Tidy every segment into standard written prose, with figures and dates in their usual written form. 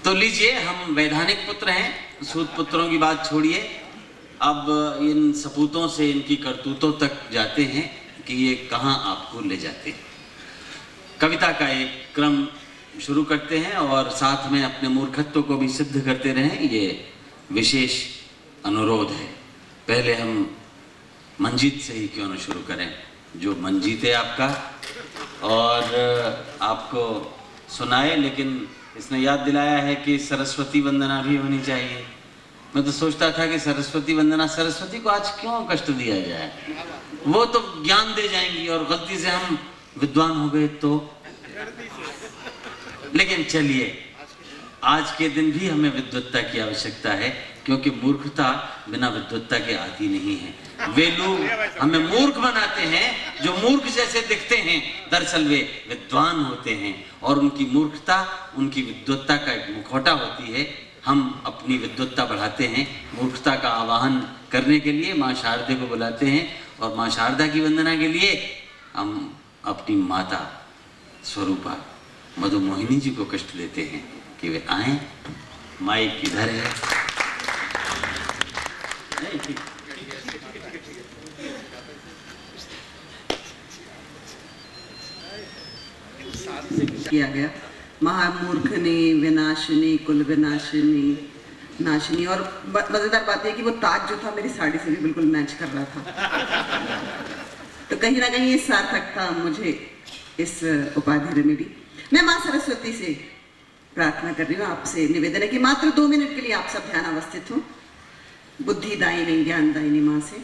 तो लीजिए, हम वैधानिक पुत्र हैं, सूत पुत्रों की बात छोड़िए, अब इन सपूतों से इनकी करतूतों तक जाते हैं कि ये कहाँ आपको ले जाते हैं। कविता का एक क्रम शुरू करते हैं और साथ में अपने मूर्खत्व को भी सिद्ध करते रहें, ये विशेष अनुरोध है। पहले हम मंजीत से ही क्यों न शुरू करें, जो मंजीत है आपका और आपको सुनाए, लेकिन इसने याद दिलाया है कि सरस्वती वंदना भी होनी चाहिए। मैं तो सोचता था कि सरस्वती वंदना, सरस्वती को आज क्यों कष्ट दिया जाए, वो तो ज्ञान दे जाएंगी और गलती से हम विद्वान हो गए तो। लेकिन चलिए, आज के दिन भी हमें विद्वत्ता की आवश्यकता है, क्योंकि मूर्खता बिना विद्वत्ता के आती नहीं है। वे लोग हमें मूर्ख बनाते हैं जो मूर्ख जैसे दिखते हैं, दरअसल वे विद्वान होते हैं और उनकी मूर्खता उनकी विद्वत्ता का एक मुखौटा होती है। हम अपनी विद्वत्ता बढ़ाते हैं, मूर्खता का आवाहन करने के लिए माँ शारदे को बुलाते हैं और माँ शारदा की वंदना के लिए हम अपनी माता स्वरूपा मधुमोहिनी जी को कष्ट देते हैं कि वे आए। माइक किधर है? किया गया महामूर्खनी विनाशिनी कुल विनाशिनी नाशिनी। और मजेदार बात है कि वो ताज जो था मेरी साड़ी से भी बिल्कुल मैच कर रहा था। तो कहीं ना कहीं ये सार्थकता मुझे इस उपाधि में मिली। मैं माँ सरस्वती से प्रार्थना कर रही हूँ, आपसे निवेदन है कि मात्र 2 मिनट के लिए आप सब ध्यान अवस्थित हो। बुद्धिदायिनी ज्ञानदायिनी माँ से।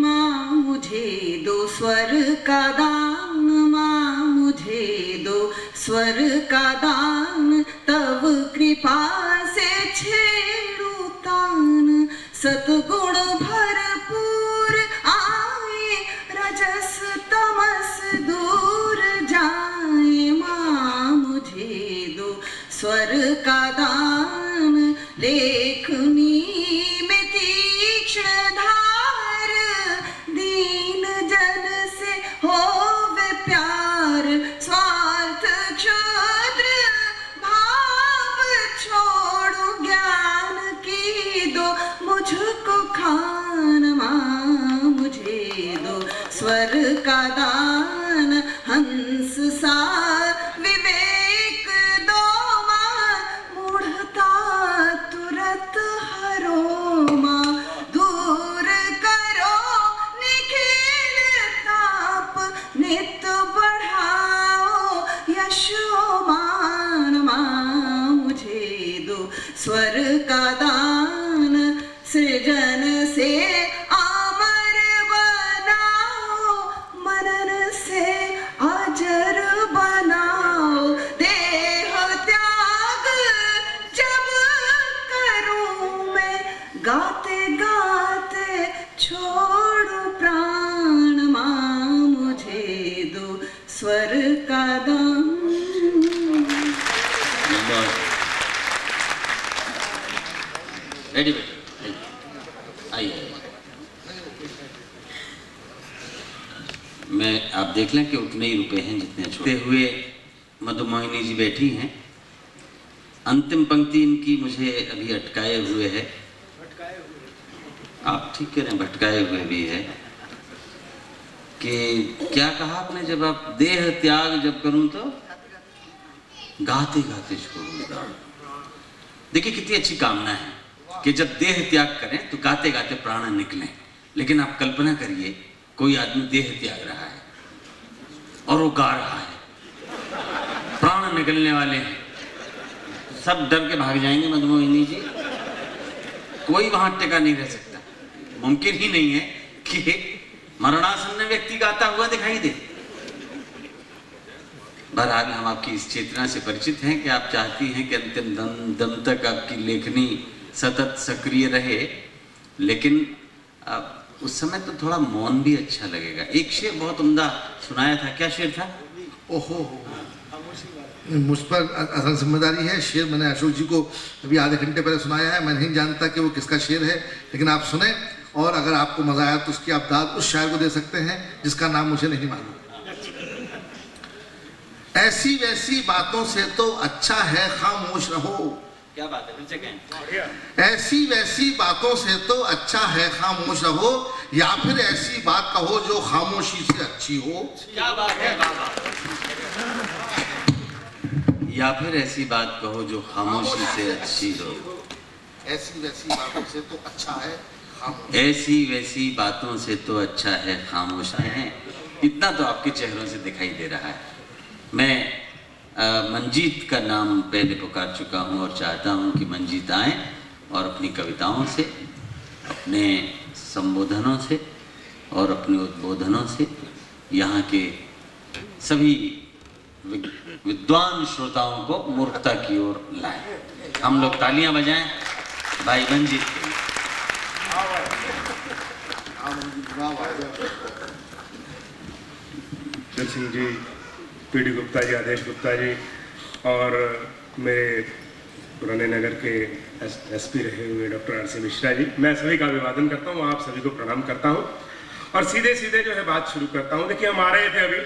माँ मुझे दो स्वर का दान, माँ मुझे दो स्वर का दान, तब कृपा से छेड़ू तान। सतगुण भरपूर आए, रजस तमस दूर जाए। माँ मुझे दो स्वर का दान, लेखनी में तीक्ष्ण धार, दीन जन से होवे प्यार। स्वार्थ क्षुद्र भाव छोड़ो, ज्ञान की दो मुझको खान। माँ मुझे दो स्वर का दान, हंस सा विवेक दो। माँ मूढ़ता तुरत हरो, माँ दूर करो निखिल ताप। नित बढ़ाओ यशोमान। माँ मुझे दो स्वर का दान, सृजन से अमर बनाओ। मनन से अजर बनाओ। देह त्याग जब करूं मैं, गाते गाते छोड़ो प्राण। माँ मुझे दो स्वर का दान। रेडी बेटा, आइए। मैं आप देख लें कि उतने ही रुपए हैं जितने छोटे हुए मधुमोहिनी जी बैठी हैं। अंतिम पंक्ति इनकी मुझे अभी अटकाए हुए है। आप ठीक कह रहे हैं, भटकाए हुए भी है कि क्या कहा आपने, जब आप देह त्याग जब करूं तो गाते गाते छोड़ूंगा। देखिए कितनी अच्छी कामना है कि जब देह त्याग करें तो गाते गाते प्राण निकलें। लेकिन आप कल्पना करिए, कोई आदमी देह त्याग रहा है और वो गा रहा है, प्राण निकलने वाले हैं, सब डर के भाग जाएंगे मधुमोहिनी जी। कोई वहां टिका नहीं रह सकता। मुमकिन ही नहीं है कि मरणासन्न व्यक्ति गाता हुआ दिखाई दे। बहरहाल हम आपकी इस चेतना से परिचित हैं कि आप चाहती हैं कि अंतिम दम तक आपकी लेखनी सतत सक्रिय रहे, लेकिन उस समय तो थोड़ा मौन भी अच्छा लगेगा। एक शेर बहुत उम्दा सुनाया था, क्या शेर था? ओहो, मुझ पर असल जिम्मेदारी है। शेर मैंने अशोक जी को अभी आधे घंटे पहले सुनाया है। मैं नहीं जानता कि वो किसका शेर है, लेकिन आप सुने और अगर आपको मजा आया तो उसकी आप दाद उस शायर को दे सकते हैं जिसका नाम मुझे नहीं मालूम। ऐसी वैसी बातों से तो अच्छा है खामोश रहो। क्या बात है, फिर से कहें। ऐसी वैसी बातों से तो अच्छा है खामोश रहो, या फिर ऐसी बात कहो जो खामोशी से अच्छी हो। क्या बात है बाबा। या फिर ऐसी बात कहो जो खामोशी से अच्छी हो। ऐसी वैसी बातों से तो अच्छा है खामोश। ऐसी वैसी बातों से तो अच्छा है खामोश है। इतना तो आपके चेहरों से दिखाई दे रहा है। मैं मंजीत का नाम पहले पुकार चुका हूँ और चाहता हूँ कि मंजीत आए और अपनी कविताओं से, अपने संबोधनों से और अपने उद्बोधनों से यहाँ के सभी विद्वान श्रोताओं को मूर्खता की ओर लाएं। हम लोग तालियां बजाएं भाई मंजीत के लिए। दिल सिंह जी, पीडी गुप्ता जी, आदेश गुप्ता जी और मेरे पुराने नगर के एसपी रहे हुए doctor R C Mishra ji, मैं सभी का अभिवादन करता हूँ, आप सभी को प्रणाम करता हूँ और सीधे सीधे जो है बात शुरू करता हूँ। देखिए, हम आ रहे थे अभी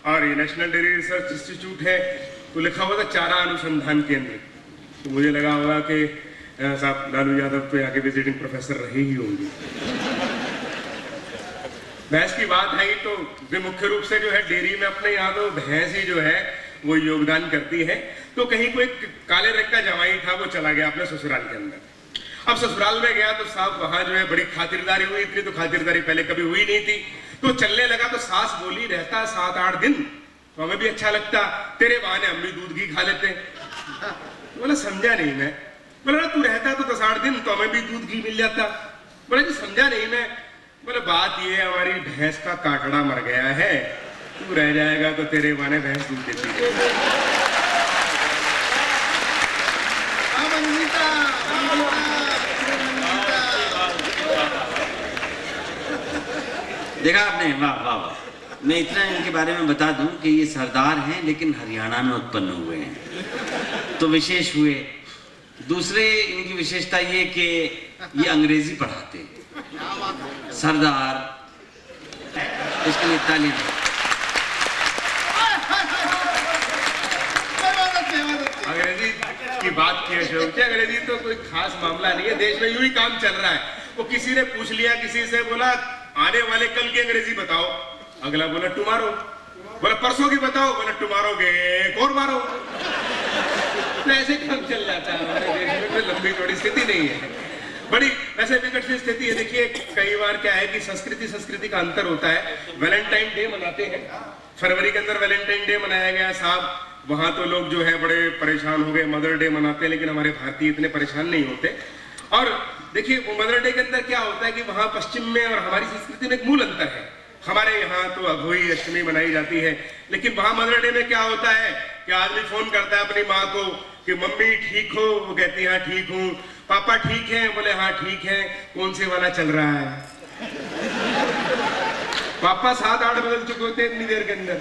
और ये नेशनल डेयरी रिसर्च इंस्टीट्यूट है, तो लिखा हुआ था चारा अनुसंधान केंद्र। तो मुझे लगा होगा कि साहब लालू यादव तो यहाँ के विजिटिंग प्रोफेसर रहे ही होंगे। भैंस की बात है तो मुख्य रूप से जो है डेयरी में अपने यहाँ तो भैंस ही जो है वो योगदान करती है। तो कहीं कोई काले रंग का जवाई था, वो चला गया अपने ससुराल के अंदर। अब ससुराल में गया तो साहब वहां जो है बड़ी खातिरदारी हुई, इतनी तो खातिरदारी पहले कभी हुई नहीं थी। तो चलने लगा तो सास बोली, रहता 7-8 दिन तो हमें भी अच्छा लगता, तेरे बहाने हम भी दूध घी खा लेते। बोला समझा नहीं मैं। बोला तू रहता तो 10-8 दिन तो हमें भी दूध घी मिल जाता। बोला जी समझा नहीं मैं। बोले बात ये हमारी भैंस का काटड़ा मर गया है, तू रह जाएगा तो तेरे बहाने भैंस दूध देती है। देखा आपने, वाह वाह वाह। मैं इतना इनके बारे में बता दूं कि ये सरदार हैं लेकिन हरियाणा में उत्पन्न हुए हैं, तो विशेष हुए। दूसरे इनकी विशेषता ये कि ये अंग्रेजी पढ़ाते हैं। सरदार, इसके लिए तालियां। अंग्रेजी की बात की अशोक जी, अंग्रेजी तो कोई खास मामला नहीं है, देश में यूं ही काम चल रहा है। वो किसी ने पूछ लिया, किसी से बोला आने वाले कल की अंग्रेजी बताओ, अगला बोला टुमारो, बोला परसों की बताओ, बोला टुमारो के और मारो। तो ऐसे काम चल जाता है हमारे देश में, कोई लंबी चौड़ी स्थिति नहीं है, बड़ी वैसे विकट सी स्थिति है। देखिए कई बार क्या है कि संस्कृति का अंतर होता है। वैलेंटाइन डे मनाते हैं, फरवरी के अंदर वैलेंटाइन डे मनाया गया साहब, वहां तो लोग जो है बड़े परेशान हो गए। मदर डे मनाते हैं लेकिन हमारे भारतीय इतने परेशान नहीं होते। और देखिए वो मदर डे के अंदर क्या होता है कि वहां पश्चिम में और हमारी संस्कृति में एक मूल अंतर है। हमारे यहाँ तो अघोई अष्टमी मनाई जाती है, लेकिन वहां मदर डे में क्या होता है कि आदमी फोन करता है अपनी माँ को कि मम्मी ठीक हो, वो कहती है हाँ ठीक हूँ। पापा ठीक है, बोले हाँ ठीक है। कौन से वाला चल रहा है? पापा 7-8 बदल चुके होते हैं इतनी देर के अंदर।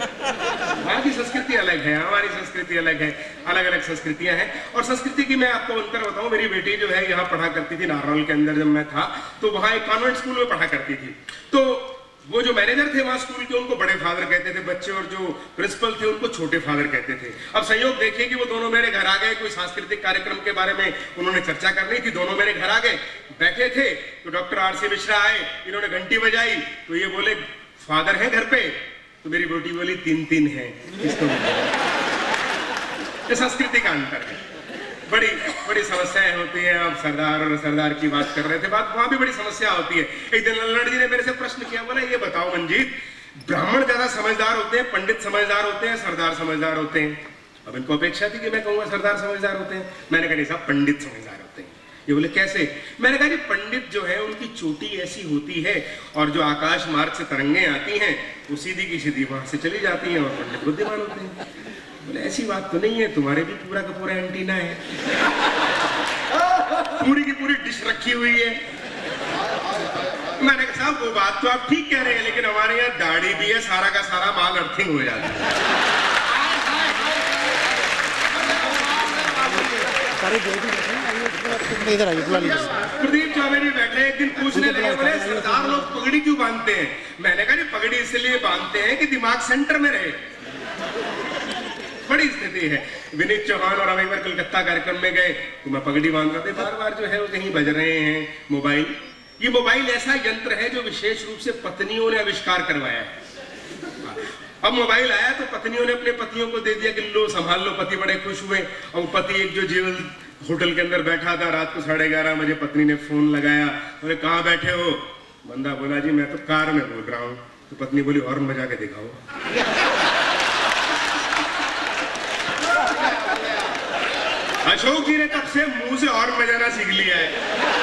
वहां की संस्कृति अलग है, हमारी संस्कृति अलग है, अलग अलग संस्कृतियां हैं। और संस्कृति की मैं आपको अंतर बताऊं, मेरी बेटी जो है यहाँ पढ़ा करती थी नारनौल के अंदर, जब मैं था तो वहां एक कॉन्वेंट स्कूल में पढ़ा करती थी। तो वो जो मैनेजर थे वहां स्कूल के, उनको बड़े फादर कहते थे बच्चे, और जो प्रिंसिपल थे उनको छोटे फादर कहते थे। अब संयोग देखिए कि वो दोनों मेरे घर आ गए, कोई सांस्कृतिक कार्यक्रम के बारे में उन्होंने चर्चा करनी थी, दोनों मेरे घर आ गए, बैठे थे तो डॉक्टर आर सी मिश्रा आए, इन्होंने घंटी बजाई तो ये बोले फादर है घर पे? तो मेरी बेटी बोली 3 है। इसको ये संस्कृति का अंतर है, बड़ी बड़ी समस्याएं होती हैं। अब सरदार और सरदार की बात कर रहे थे, बात वहां भी बड़ी समस्या होती है। एक दिन लल्लड़ जी ने मेरे से प्रश्न किया, बोला ये बताओ मंजीत, ब्राह्मण ज्यादा समझदार होते हैं, पंडित समझदार होते हैं, सरदार समझदार होते हैं? अब इनको अपेक्षा थी कि मैं कहूँगा सरदार समझदार होते हैं। मैंने कहा नहीं साहब, पंडित समझदार होते हैं। ये बोले कैसे? मैंने कहा जी पंडित जो है उनकी चोटी ऐसी होती है और जो आकाश मार्ग से तरंगे आती हैं वो सीधी की सीधी वहां से चली जाती हैं, और पंडित बुद्धिमान होते हैं। बोले ऐसी बात तो नहीं है, तुम्हारे भी पूरा का पूरा एंटीना है, पूरी की पूरी डिश रखी हुई है। मैंने कहा साहब वो बात तो आप ठीक कह रहे हैं, लेकिन हमारे यहाँ दाढ़ी भी है, सारा का सारा माल अर्थिंग हो जाता है। प्रदीप चौबे बैठे एक दिन पूछने लगे, बोले सरदार लोग पगड़ी क्यों बांधते हैं? मैंने कहा जी पगड़ी इसलिए बांधते हैं कि दिमाग सेंटर में रहे। बड़ी स्थिति है। विनीत चौहान और हम एक बार कलकत्ता कार्यक्रम में गए तो मैं पगड़ी बांध रहा था, बार बार जो है वो कहीं बज रहे हैं मोबाइल। ये मोबाइल ऐसा यंत्र है जो विशेष रूप से पत्नियों ने आविष्कार करवाया है। अब मोबाइल आया तो पत्नियों ने अपने पतियों को दे दिया कि लो संभाल लो। पति बड़े खुश हुए। और पति एक जो जीवन होटल के अंदर बैठा था, रात को 11:30 बजे पत्नी ने फोन लगाया, बोले कहाँ बैठे हो? बंदा बोला जी मैं तो कार में बोल रहा हूँ। तो पत्नी बोली हॉर्न बजा के दिखाओ। अशोक जी ने तब से मुंह से हॉर्न बजाना सीख लिया है।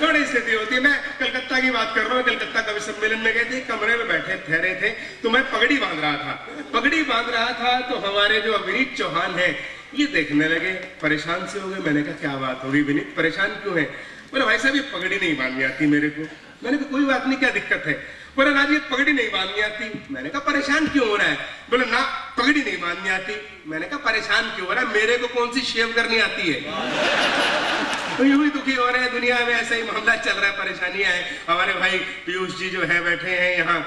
बड़ी स्थिति होती है। मैं कलकत्ता की बात कर रहा हूँ। कलकत्ता कवि सम्मेलन में गए थे, कमरे में बैठे ठहरे थे तो मैं पगड़ी बांध रहा था तो हमारे जो विनीत चौहान है ये देखने लगे, परेशान से हो गए। मैंने कहा क्या बात होगी विनीत, परेशान क्यों है? बोले भाई साहब ये पगड़ी नहीं बांधनी आती मेरे को। मैंने कहा कोई बात नहीं, क्या दिक्कत है? बोले ना जी पगड़ी नहीं बांधनी आती। मैंने कहा परेशान क्यों हो रहा है? बोले ना पगड़ी नहीं बांधनी आती। मैंने कहा परेशान क्यों हो रहा है? मेरे को कौन सी शेव करनी आती है? तो यूं ही दुखी हो रहे हैं, दुनिया में ऐसा ही मामला चल रहा है, परेशानियां हैं। हमारे भाई पीयूष जी जो है बैठे हैं यहाँ,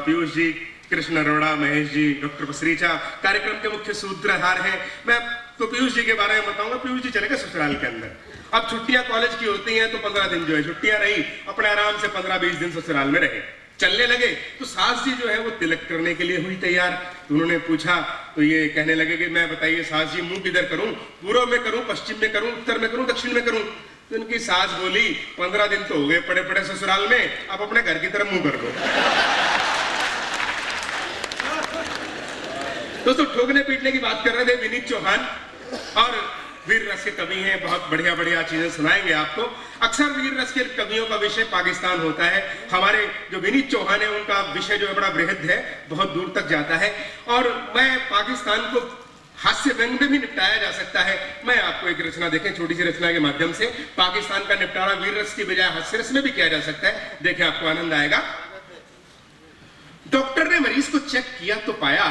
पीयूष जी, कृष्ण अरोड़ा, महेश जी, डॉक्टर बसरीचा कार्यक्रम के मुख्य सूत्रधार हैं। मैं तो पीयूष जी के बारे में बताऊंगा। पीयूष जी चले गए ससुराल के अंदर। अब छुट्टियां कॉलेज की होती हैं तो 15 दिन जो है छुट्टियां रही, अपने आराम से 15-20 दिन ससुराल में रहे। चलने लगे तो सास जी जो है वो तिलक करने के लिए हुई तैयार। तो उन्होंने पूछा तो ये कहने लगे कि मैं बताइए सास जी मुंह किधर करूं, पूर्व में करूं, पश्चिम में करूं, उत्तर में करूं, दक्षिण में करूं? तो उनकी सास बोली 15 दिन तो हो गए पड़े पड़े ससुराल में, आप अपने घर की तरफ मुंह कर दो। दोस्तों ठोकने पीटने की बात कर रहे थे विनीत चौहान, और वीर रस के कवि हैं, बहुत बढ़िया बढ़िया चीजें सुनाएंगे आपको। अक्सर वीर रस के कवियों का विषय पाकिस्तान होता है। हमारे जो विनीत चौहान है उनका विषय जो है बड़ा बृहद है, बहुत दूर तक जाता है। और मैं पाकिस्तान को हास्य व्यंग में भी निपटाया जा सकता है। मैं आपको एक रचना देखें, छोटी सी रचना के माध्यम से पाकिस्तान का निपटारा वीर रस की बजाय हास्य रस में भी किया जा सकता है। देखें आपको आनंद आएगा। डॉक्टर ने मरीज को चेक किया तो पाया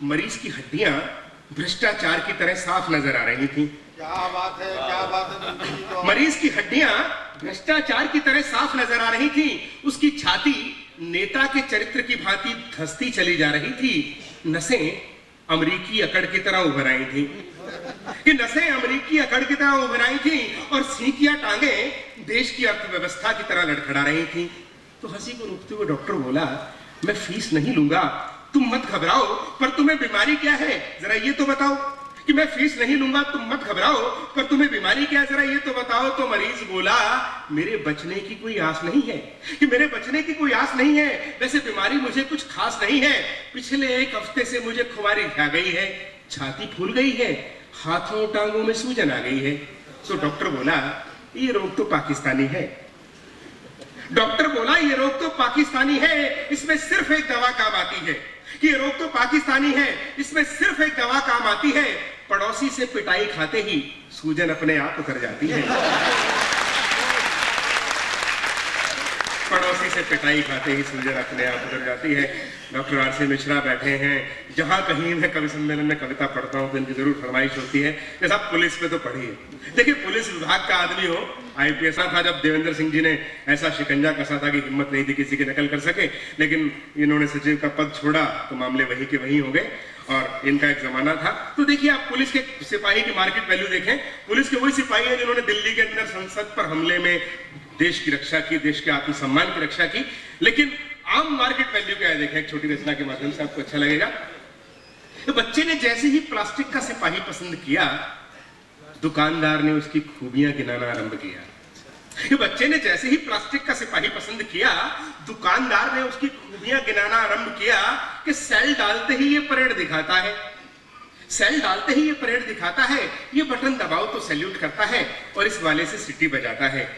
मरीज की हड्डियां भ्रष्टाचार की तरह साफ नजर आ रही थी। क्या बात है, क्या बात है। मरीज की हड्डियां भ्रष्टाचार की तरह साफ नजर आ रही थी। उसकी छाती नेता के चरित्र की भांति धंसती चली जा रही थी। नसें अमेरिकी अकड़ की तरह उभर आई थी। कि नसें अमेरिकी अकड़ की तरह उभर आई थी और सींकियां टांगे देश की अर्थव्यवस्था की तरह लड़खड़ा रही थी। तो हंसी को रोकते हुए डॉक्टर बोला मैं फीस नहीं लूंगा, तुम मत घबराओ, पर तुम्हें बीमारी क्या है जरा ये तो बताओ। कि मैं फीस नहीं लूंगा, तुम मत घबराओ, पर तुम्हें बीमारी क्या है जरा ये तो बताओ। तो मरीज बोला मेरे बचने की कोई आस नहीं है। कि मेरे बचने की कोई आस नहीं है, वैसे बीमारी मुझे कुछ खास नहीं है। पिछले 1 हफ्ते से मुझे खुमारी आ गई है, छाती फूल गई है, हाथों टांगों में सूजन आ गई है। तो डॉक्टर बोला ये रोग तो पाकिस्तानी है। डॉक्टर बोला ये रोग तो पाकिस्तानी है, इसमें सिर्फ एक दवा काम आती है। कि ये रोग तो पाकिस्तानी है, इसमें सिर्फ एक दवा काम आती है। पड़ोसी से पिटाई खाते ही सूजन अपने आप उतर जाती है। पड़ोसी से पिटाई खाते ही सूजन अपने आप उतर जाती है। Doctor RC. मिश्रा बैठे हैं। जहां कहीं मैं कवि सम्मेलन में कविता पढ़ता हूं तो इनकी जरूर फरमाइश होती है कि साहब पुलिस पे तो पढ़िए। देखिए पुलिस विभाग का आदमी हो, IPS था जब देवेंद्र सिंह जी ने ऐसा शिकंजा कसा था कि हिम्मत नहीं थी किसी की नकल कर सके, लेकिन इन्होंने सचिव का पद छोड़ा तो मामले वही के वही हो गए और इनका एक जमाना था। तो देखिए आप पुलिस के सिपाही की मार्केट वैल्यू देखें। पुलिस के वही सिपाही है जिन्होंने दिल्ली के अंदर संसद पर हमले में देश की रक्षा की, देश के आत्मसम्मान की रक्षा की। लेकिन आम मार्केट वैल्यू क्या है देखें, एक छोटी रचना के माध्यम से आपको अच्छा लगेगा। तो बच्चे ने जैसे ही प्लास्टिक का सिपाही पसंद किया, दुकानदार ने उसकी खूबियां गिनाना आरंभ किया। ये बच्चे ने जैसे ही प्लास्टिक का सिपाही पसंद किया, दुकानदार ने उसकी खूबियां गिनाना आरंभ किया कि सेल डालते ही ये परेड दिखाता है, सेल डालते ही ये परेड दिखाता है, ये बटन दबाओ तो सैल्यूट करता है और इस वाले से सीटी बजाता है।